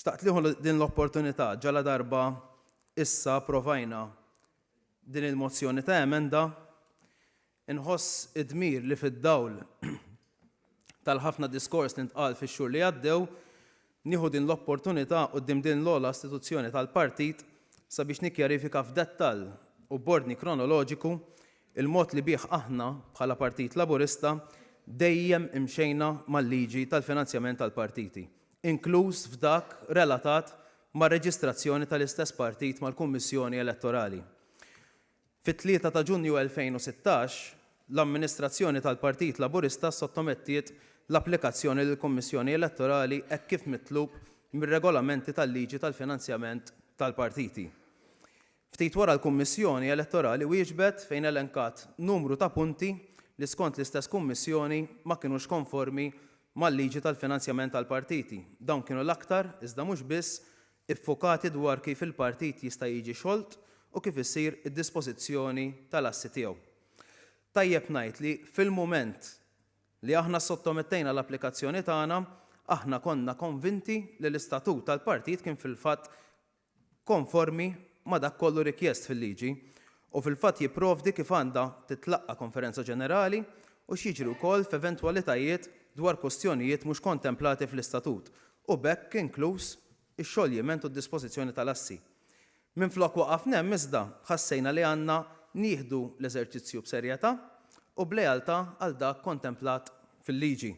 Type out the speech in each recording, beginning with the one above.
Xtaqt liħu din l-opportunità ġala darba issa provajna din il-mozzjoni ta' emenda inħoss id-dmir li fid-dawl tal-ħafna diskors li ntqal fix-xhur li għaddew nieħu din l-opportunità quddiem din l-ogħla istituzzjoni tal-partit sabiex nikkjarifika f'dettall u b'ordni kronoloġiku il-mod li bih aħna bħala Partit Laburista dejjem imxejna mal-liġi tal-finanzjament tal-partiti, inkluż f'dak relatat ma' reġistrazzjoni tal-istess partit mal-Kummissjoni Elettorali. Fit-3 ta' Ġunju 2016, l-amministrazzjoni tal-Partit Laburista sottomettiet l-applikazzjoni lill-Kummissjoni Elettorali hekk kif mitlub mir-regolamenti tal-liġi tal-finanzjament tal-partiti. Ftit wara l-Kummissjoni Elettorali wieġbet fejn elenkat numru ta' punti li skont l-istess kummissjoni ma kinux konformi mal-liġi tal-finanzjament tal-partiti. Dawn kienu l-aktar, iżda mhux biss, iffokati dwar kif il-partit jista' jiġi xolt u kif isir id-dispożizzjoni tal-assi tiegħu. Tajjeb ngħid li fil-mument li aħna sottomettejna l-applikazzjoni tagħna, aħna konna konvinti li l-istatut tal-partit kien fil-fatt konformi ma dak kollu rikjest fil-liġi u fil-fatt jipprovdi kif għandha titlaqqa konferenza ġenerali u x'jiġri wkoll f'eventwalitajiet dwar kwestjonijiet mhux kontemplati fl-istatut u bekk inkluż ix-xogħliment u d-dispożizzjoni tal-assi. Minflok waqafna hemm iżda ħassejna li għandna nieħdu l-eżerċizzju b'serjetà u b'lealtà għal dak kontemplat fil-liġi.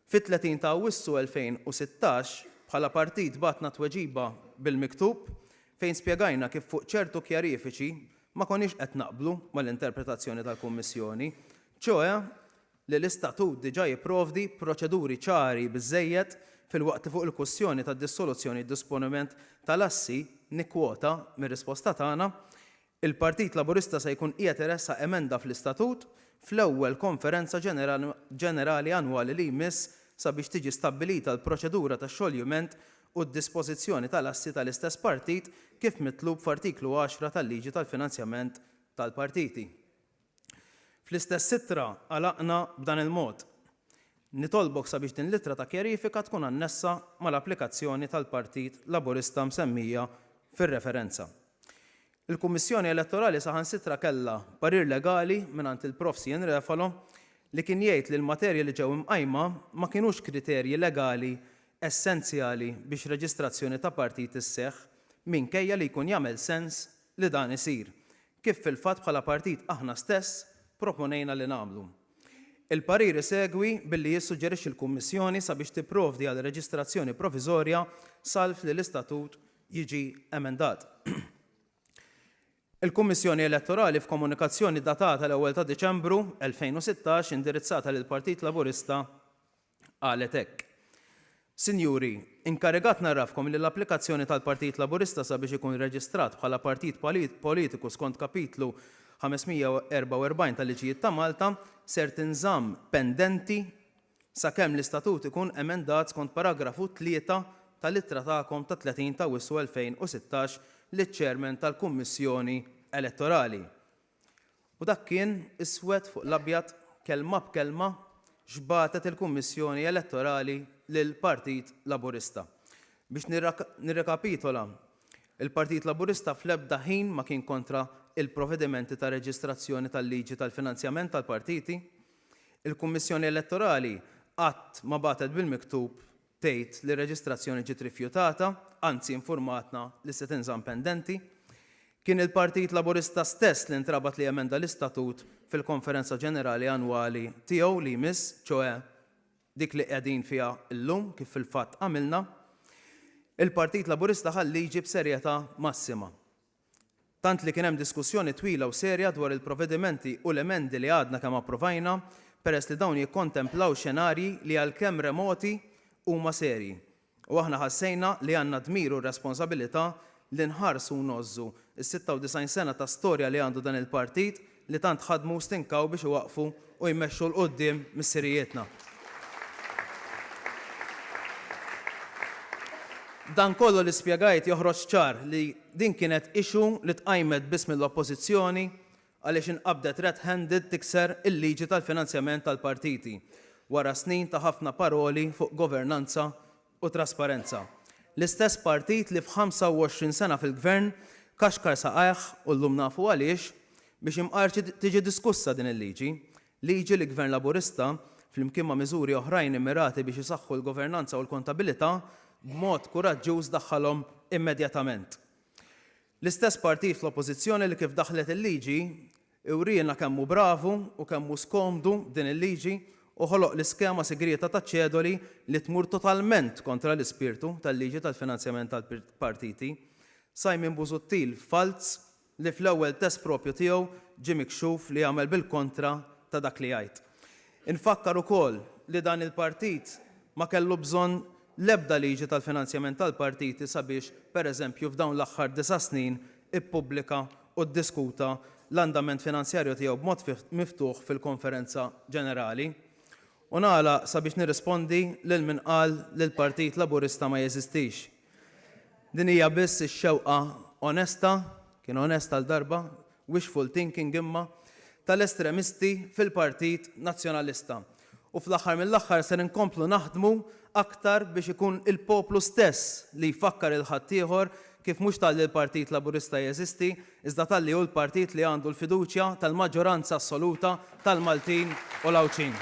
Fit-30 ta' Awwissu 2016 bħala partit batna tweġiba bil-miktub fejn spjegajna kif fuq ċertu kjarifiċi ma konniex qed naqblu mal-interpretazzjoni tal-Kummissjoni, ċoe li l-istatut diġà jipprovdi proċeduri ċari biżżejjed fil-waqt fuq il-kwestjoni tad-dissoluzzjoni d-disponiment tal-assi nikkwota mir-risposta tagħna, il-Partit Laburista se jkun qiegħed iressa emenda fl-istatut fl-ewwel konferenza ġenerali annwali li jmiss sabiex tiġi stabbilita l-proċedura tax-xogħliment u d-dispożizzjoni tal-assi tal-istess partit kif mitlub f'artiklu 10 tal-liġi tal-finanzjament tal-partiti. Fl-istess ittra għalaqna b'dan il-mod. Nitolbok sabiex din l-ittra ta' kjarifika tkun annessa mal-applikazzjoni tal-Partit Laburista msemmija fir-referenza. Il-Kummissjoni Elettorali saħansitra kellha parir legali mingħand il-Prof. Sien Refalo li kien jgħid li l-materja li ġew imqajma ma kinux kriterji legali essenzjali biex reġistrazzjoni ta' partit isseħħ minkejja li jkun jagħmel sens li dan isir, kif fil-fatt bħala partit aħna stess proponejna li nagħmlu. Il-parir isegwi billi jissuġġerixxi l-Kummissjoni sabiex tipprovdi għal reġistrazzjoni proviżorja salf li l-istatut jiġi emendat. Il-Kummissjoni Elettorali f'komunikazzjoni datata l-1 ta' Diċembru 2016 indirizzata lill Partit Laburista qalet hekk. Sinjuri, inkarigat narrafkom li l-applikazzjoni tal-Partit Laburista sabiex ikun reġistrat bħala partit politiku skont kapitlu 544 tal-Liġijiet ta' Malta ser tinżamm pendenti sakemm l-istatut ikun emendat skont paragrafu 3 tal-ittra tagħkom ta' 30 ta' Awwissu 2016 liċ-Chairman tal-Kummissjoni Elettorali. U dak kien iswed fuq l-abjad kelma b'kelma x'batet il-Kummissjoni Elettorali lill-Partit Laburista. Biex nirrekapitola, il-Partit Laburista fl-ebda ħin ma kien kontra il-provvedimenti ta' reġistrazzjoni tal-liġi tal-finanzjament tal-partiti. Il-Kummissjoni Elettorali qatt ma batet bil-miktub tgħid li reġistrazzjoni ġiet rifjutata, anzi informatna li se tinżamm pendenti. Kien il-Partit Laburista stess li ntrabat li emenda l-istatut fil-Konferenza Ġenerali Annwali tiegħu li jmiss, ċoe dik li qegħdin fiha llum kif fil-fatt għamilna, il-Partit Laburista ħall liġi b'serjetà massima. Tant li kien hemm diskussjoni twila u serja dwar il-provvedimenti u l-emendi li għadna kemm approvajna peress li dawn jikkontemplaw xenarji li għalkemm remoti huma serji. U aħna ħassejna li għandna dmir u responsabilità li nħarsu nozzu is-96 sena ta' storja li għandu dan il-partit li tant ħadmu stinkaw biex iwaqfu u jmexxu l-qoddim mis-sirijietna. Dan kollu li spjegajt joħroġ ċar li din kienet issue li tqajmet biss mill-oppożizzjoni għaliex inqabdet red-handed tikser il-liġi tal-finanzjament tal-partiti wara snin ta' ħafna paroli fuq governanza u trasparenza. l-istess partit li f'25 sena fil-gvern kaxkar saqajh u llum nafu għaliex biex imqarċi tiġi diskussa din il-liġi. Liġi li gvern laburista flimkien ma' miżuri oħrajn immirati biex isaħħu l-governanza u l-kontabilità b'mod kuraġġuż daħħalhom immedjatament. L-istess partit fl-oppożizzjoni li kif daħlet il-liġi iwriena kemmu bravu u kemmu skomdu din il-liġi u ħoloq l-iskema segreta ta' ċedoli li tmur totalment kontra l-ispirtu tal-liġi tal-finanzjament tal-partiti. Simon Busuttil falz li fl-ewwel test propju tiegħu ġie mikxuf li jagħmel bil-kontra ta' dak li jgħid. Infakkar ukoll li dan il-partit ma kellu bżonn l-ebda liġi tal-finanzjament tal-partiti sabiex, pereżempju, f'dawn l-aħħar 9 snin ippubblika u ddiskuta l-andament finanzjarju tiegħu b'mod miftuħ fil-konferenza ġenerali. U nagħlaq sabiex nirrispondi lil min qal li l-Partit Laburista ma jeżistix. Din hija biss ix-xewqa onesta, kien onesta l-darba, wishful thinking imma, tal-estremisti fil-Partit Nazzjonalista. U fl-aħħar mill-aħħar se inkomplu naħdmu aktar biex ikun il-poplu stess li jfakkar il-ħaddieħor kif mhux tal-li l-Partit Laburista jeżisti, iżda tal-li hu l-partit li għandu l-fiduċja tal-maġġoranza assoluta tal-Maltin u l-Awċin.